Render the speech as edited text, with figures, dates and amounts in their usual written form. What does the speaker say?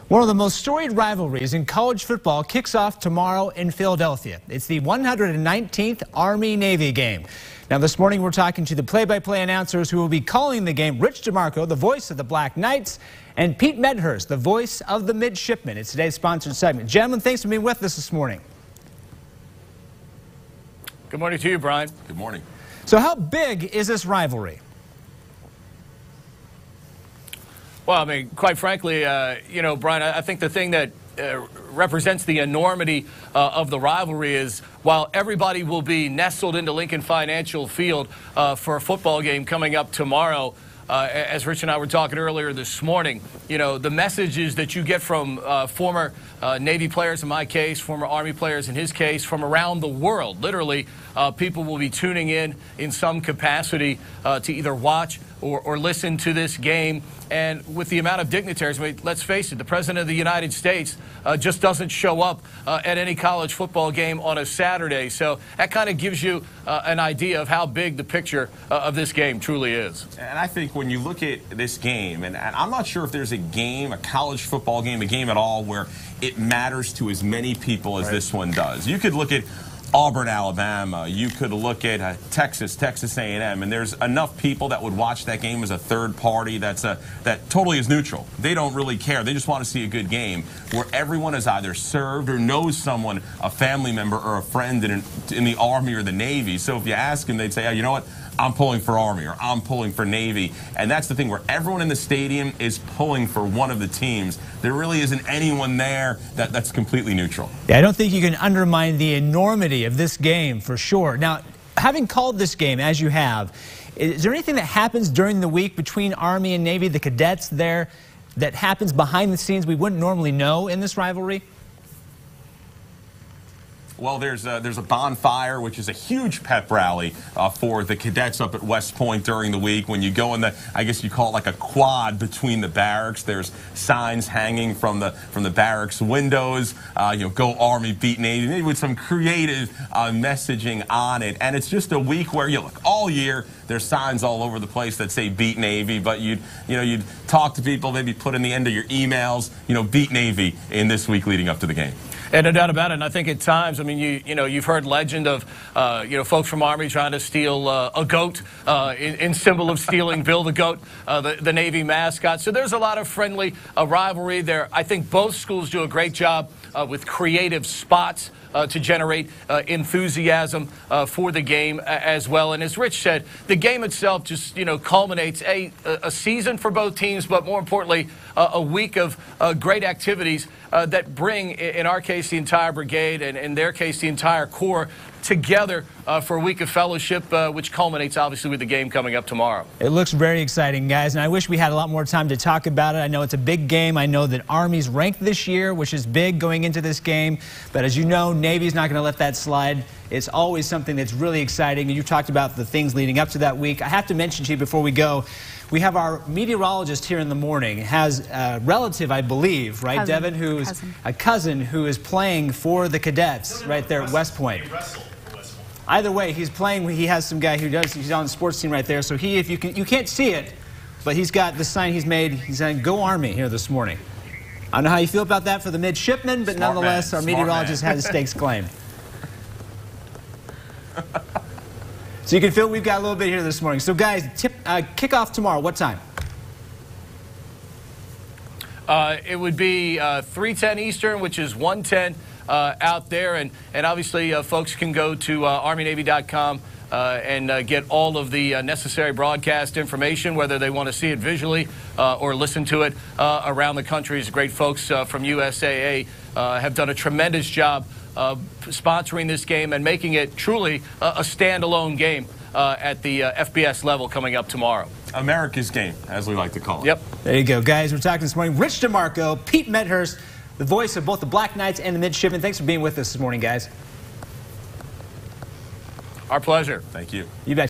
One of the most storied rivalries in college football kicks off tomorrow in Philadelphia. It's the 119th Army-Navy game. Now this morning we're talking to the play-by-play announcers who will be calling the game. Rich DeMarco, the voice of the Black Knights, and Pete Medhurst, the voice of the Midshipmen. It's today's sponsored segment. Gentlemen, thanks for being with us this morning. Good morning to you, Brian. Good morning. So how big is this rivalry? Well, I mean, quite frankly, Brian, I think the thing that represents the enormity of the rivalry is while everybody will be nestled into Lincoln Financial Field for a football game coming up tomorrow, as Rich and I were talking earlier this morning, the messages that you get from former Navy players, in my case, former Army players, in his case, from around the world. Literally, people will be tuning in some capacity to either watch or listen to this game. And with the amount of dignitaries, I mean, let's face it, the President of the United States just doesn't show up at any college football game on a Saturday. So that kind of gives you an idea of how big the picture of this game truly is. And I think when you look at this game, and I'm not sure if there's a game, a college football game, a game at all, where it matters to as many people as this one does. You could look at Auburn, Alabama. You could look at Texas A&M, and there's enough people that would watch that game as a third party that totally is neutral. They don't really care. They just want to see a good game where everyone is either served or knows someone, a family member or a friend in the Army or the Navy. So if you ask them, they'd say, oh, you know what? I'm pulling for Army or I'm pulling for Navy. And that's the thing where everyone in the stadium is pulling for one of the teams. There really isn't anyone there that's completely neutral. Yeah, I don't think you can undermine the enormity of this game for sure. Now, having called this game as you have, is there anything that happens during the week between Army and Navy, the cadets there, that happens behind the scenes we wouldn't normally know in this rivalry? Well, there's a bonfire, which is a huge pep rally for the cadets up at West Point during the week. When you go in I guess you call it like a quad between the barracks. There's signs hanging from the barracks windows. Go Army, beat Navy, with some creative messaging on it. And it's just a week where you look all year. There's signs all over the place that say beat Navy, but you'd talk to people, maybe put in the end of your emails, beat Navy in this week leading up to the game. And no doubt about it. And I think at times, I mean, you've heard legend of, folks from Army trying to steal a goat in symbol of stealing Bill the Goat, the Navy mascot. So there's a lot of friendly rivalry there. I think both schools do a great job with creative spots to generate enthusiasm for the game as well. And as Rich said, the game itself just, culminates a season for both teams, but more importantly, a week of great activities that bring, in our case, the entire brigade, and in their case, the entire Corps together for a week of fellowship, which culminates obviously with the game coming up tomorrow. It looks very exciting, guys, and I wish we had a lot more time to talk about it. I know it's a big game. I know that Army's ranked this year, which is big going into this game, but as you know, Navy's not going to let that slide. It's always something that's really exciting, and you talked about the things leading up to that week. I have to mention to you before we go, we have our meteorologist here in the morning, has a relative, I believe, right, Devin, who's a cousin who is playing for the cadets right there at West Point. Either way, he's playing. He has some guy he's on the sports team right there. So if you can't see it, but he's got the sign he's made. He's saying "Go Army" here this morning. I don't know how you feel about that for the midshipmen, but nonetheless, our meteorologist has his stakes claimed. So you can feel we've got a little bit here this morning. So guys, kickoff tomorrow. What time? It would be 3:10 Eastern, which is 1:10 out there. And obviously, folks can go to ArmyNavy.com and get all of the necessary broadcast information, whether they want to see it visually or listen to it around the country. Great folks from USAA have done a tremendous job sponsoring this game and making it truly a standalone game at the FBS level coming up tomorrow. America's game, as we like to call it. Yep. There you go, guys. We're talking this morning. Rich DeMarco, Pete Medhurst, the voice of both the Black Knights and the Midshipmen. Thanks for being with us this morning, guys. Our pleasure. Thank you. You bet.